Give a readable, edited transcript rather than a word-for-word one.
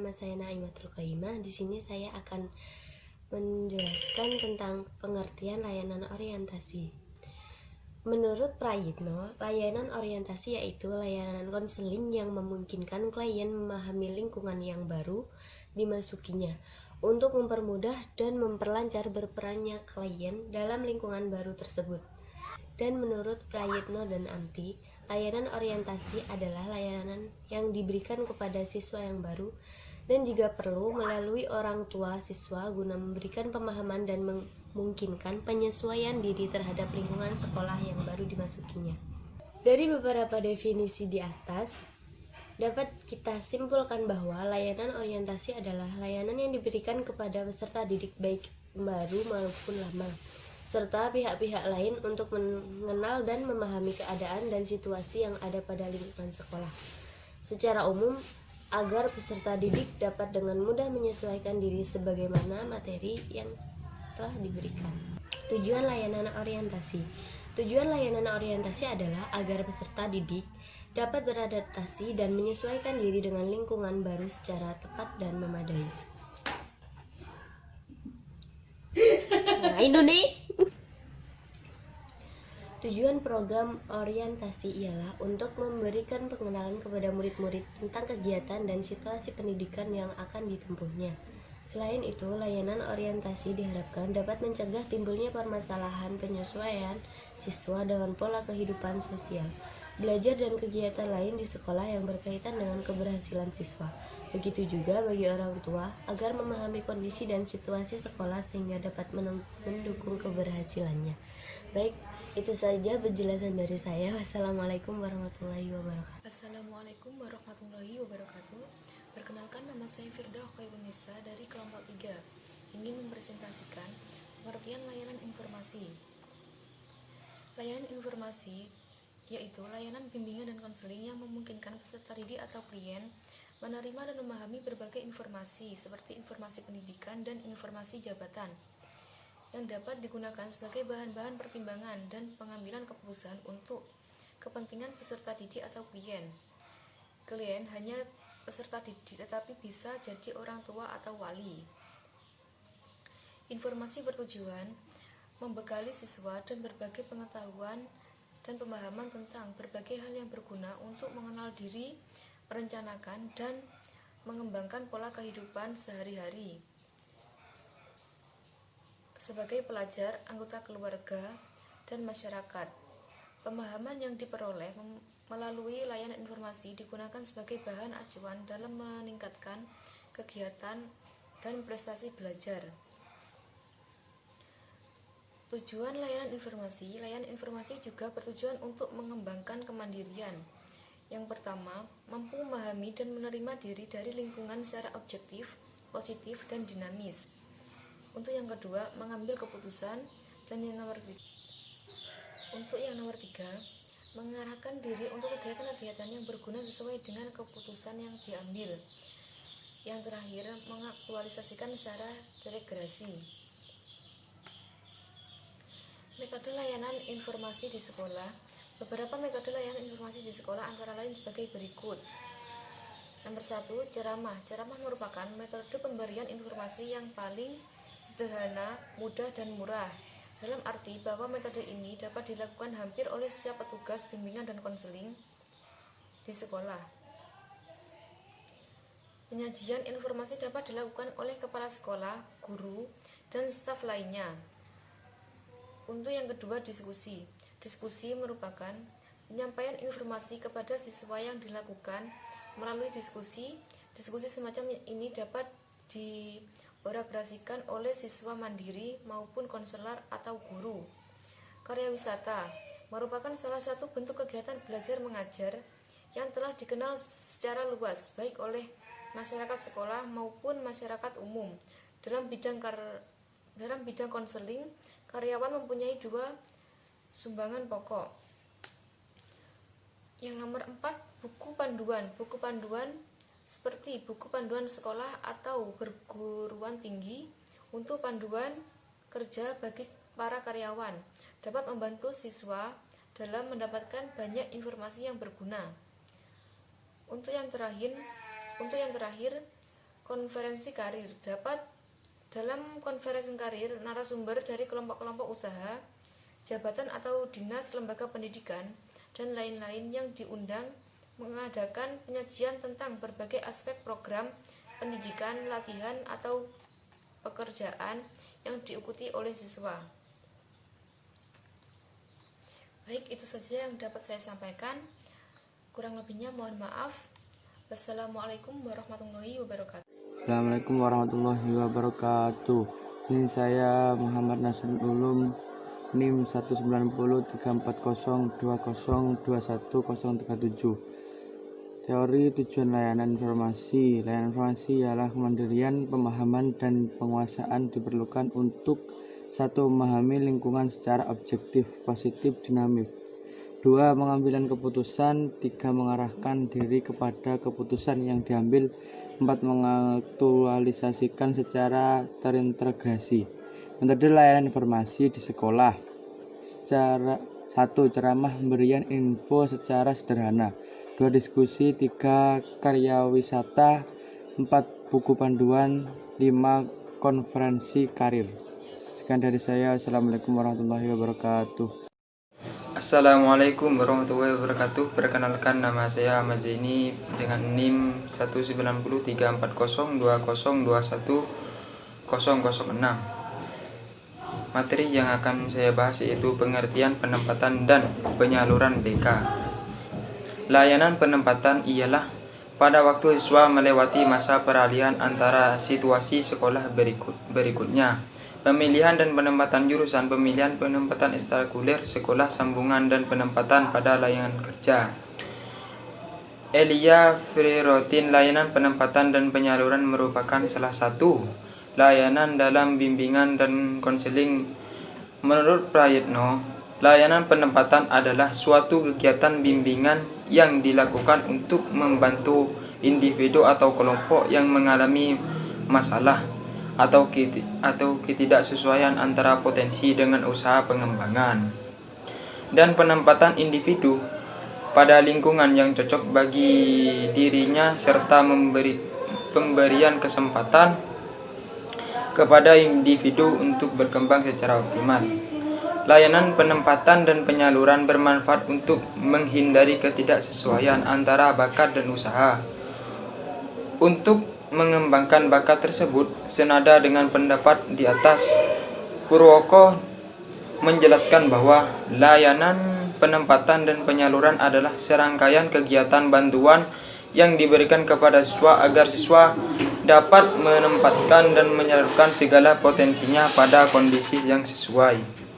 nama saya Naimatul Qaimah. Di sini saya akan menjelaskan tentang pengertian layanan orientasi. Menurut Prayitno, layanan orientasi yaitu layanan konseling yang memungkinkan klien memahami lingkungan yang baru dimasukinya untuk mempermudah dan memperlancar berperannya klien dalam lingkungan baru tersebut. Dan menurut Prayitno dan Amti, layanan orientasi adalah layanan yang diberikan kepada siswa yang baru dan jika perlu melalui orang tua siswa guna memberikan pemahaman dan memungkinkan penyesuaian diri terhadap lingkungan sekolah yang baru dimasukinya. Dari beberapa definisi di atas, dapat kita simpulkan bahwa layanan orientasi adalah layanan yang diberikan kepada peserta didik baik baru maupun lama, serta pihak-pihak lain untuk mengenal dan memahami keadaan dan situasi yang ada pada lingkungan sekolah. Secara umum, agar peserta didik dapat dengan mudah menyesuaikan diri sebagaimana materi yang telah diberikan. Tujuan layanan orientasi. Tujuan layanan orientasi adalah agar peserta didik dapat beradaptasi dan menyesuaikan diri dengan lingkungan baru secara tepat dan memadai. Nah, itu nih. Tujuan program orientasi ialah untuk memberikan pengenalan kepada murid-murid tentang kegiatan dan situasi pendidikan yang akan ditempuhnya. Selain itu, layanan orientasi diharapkan dapat mencegah timbulnya permasalahan penyesuaian siswa dengan pola kehidupan sosial, belajar dan kegiatan lain di sekolah yang berkaitan dengan keberhasilan siswa. Begitu juga bagi orang tua agar memahami kondisi dan situasi sekolah sehingga dapat mendukung keberhasilannya. Baik, itu saja penjelasan dari saya. Wassalamualaikum warahmatullahi wabarakatuh. Assalamualaikum warahmatullahi wabarakatuh. Perkenalkan, nama saya Firda Khairunisa dari kelompok 3. Ingin mempresentasikan pengertian layanan informasi. Layanan informasi yaitu layanan bimbingan dan konseling yang memungkinkan peserta didik atau klien menerima dan memahami berbagai informasi seperti informasi pendidikan dan informasi jabatan yang dapat digunakan sebagai bahan-bahan pertimbangan dan pengambilan keputusan untuk kepentingan peserta didik atau klien. Klien hanya peserta didik tetapi bisa jadi orang tua atau wali. Informasi bertujuan membekali siswa dan berbagai pengetahuan dan pemahaman tentang berbagai hal yang berguna untuk mengenal diri, merencanakan, dan mengembangkan pola kehidupan sehari-hari. Sebagai pelajar, anggota keluarga, dan masyarakat, pemahaman yang diperoleh melalui layanan informasi digunakan sebagai bahan acuan dalam meningkatkan kegiatan dan prestasi belajar. Tujuan layanan informasi juga bertujuan untuk mengembangkan kemandirian. Yang pertama, mampu memahami dan menerima diri dari lingkungan secara objektif, positif, dan dinamis. Untuk yang kedua, mengambil keputusan. Dan yang nomor 3, mengarahkan diri untuk kegiatan-kegiatan yang berguna sesuai dengan keputusan yang diambil. Yang terakhir, mengaktualisasikan secara terintegrasi. Metode layanan informasi di sekolah. Beberapa metode layanan informasi di sekolah antara lain sebagai berikut. Nomor 1, ceramah. Ceramah merupakan metode pemberian informasi yang paling sederhana, mudah, dan murah. Dalam arti bahwa metode ini dapat dilakukan hampir oleh setiap petugas bimbingan dan konseling di sekolah. Penyajian informasi dapat dilakukan oleh kepala sekolah, guru, dan staf lainnya. Untuk yang kedua, diskusi. Diskusi merupakan penyampaian informasi kepada siswa yang dilakukan melalui diskusi. Diskusi semacam ini dapat diorganisasikan oleh siswa mandiri maupun konselor atau guru. Karya wisata merupakan salah satu bentuk kegiatan belajar mengajar yang telah dikenal secara luas baik oleh masyarakat sekolah maupun masyarakat umum. Dalam bidang konseling, karyawan mempunyai 2 sumbangan pokok. Yang nomor 4, buku panduan. Buku panduan seperti buku panduan sekolah atau perguruan tinggi untuk panduan kerja bagi para karyawan dapat membantu siswa dalam mendapatkan banyak informasi yang berguna. Untuk yang terakhir, konferensi karir. Dalam konferensi karir, narasumber dari kelompok-kelompok usaha, jabatan atau dinas lembaga pendidikan, dan lain-lain yang diundang mengadakan penyajian tentang berbagai aspek program pendidikan, latihan, atau pekerjaan yang diikuti oleh siswa. Baik, itu saja yang dapat saya sampaikan. Kurang lebihnya mohon maaf. Wassalamualaikum warahmatullahi wabarakatuh. Assalamualaikum warahmatullahi wabarakatuh. Ini saya Muhammad Nasrul Ulum, NIM 1903402021037. Teori tujuan layanan informasi. Layanan informasi ialah kemandirian, pemahaman, dan penguasaan diperlukan untuk satu, memahami lingkungan secara objektif, positif, dinamis. 2. Pengambilan keputusan. 3. Mengarahkan diri kepada keputusan yang diambil. 4. Mengaktualisasikan secara terintegrasi. Metode layanan informasi di sekolah. 1. Ceramah, pemberian info secara sederhana. 2. Diskusi. 3. Karya wisata. 4. Buku panduan. 5. Konferensi karir. Sekian dari saya. Assalamualaikum warahmatullahi wabarakatuh. Assalamualaikum warahmatullahi wabarakatuh. Perkenalkan, nama saya Ahmad Zaini dengan NIM 1903402021006. Materi yang akan saya bahas yaitu pengertian penempatan dan penyaluran BK. Layanan penempatan ialah pada waktu siswa melewati masa peralihan antara situasi sekolah berikutnya. Pemilihan dan penempatan jurusan, pemilihan penempatan ekstrakurikuler sekolah sambungan, dan penempatan pada layanan kerja. Elia Frerotin, layanan penempatan dan penyaluran merupakan salah satu layanan dalam bimbingan dan konseling. Menurut Prayitno, layanan penempatan adalah suatu kegiatan bimbingan yang dilakukan untuk membantu individu atau kelompok yang mengalami masalah atau ketidaksesuaian antara potensi dengan usaha pengembangan, dan penempatan individu pada lingkungan yang cocok bagi dirinya, serta pemberian kesempatan kepada individu untuk berkembang secara optimal. Layanan penempatan dan penyaluran bermanfaat untuk menghindari ketidaksesuaian antara bakat dan usaha. Untuk mengembangkan bakat tersebut, senada dengan pendapat di atas, Purwoko menjelaskan bahwa layanan penempatan dan penyaluran adalah serangkaian kegiatan bantuan yang diberikan kepada siswa agar siswa dapat menempatkan dan menyalurkan segala potensinya pada kondisi yang sesuai.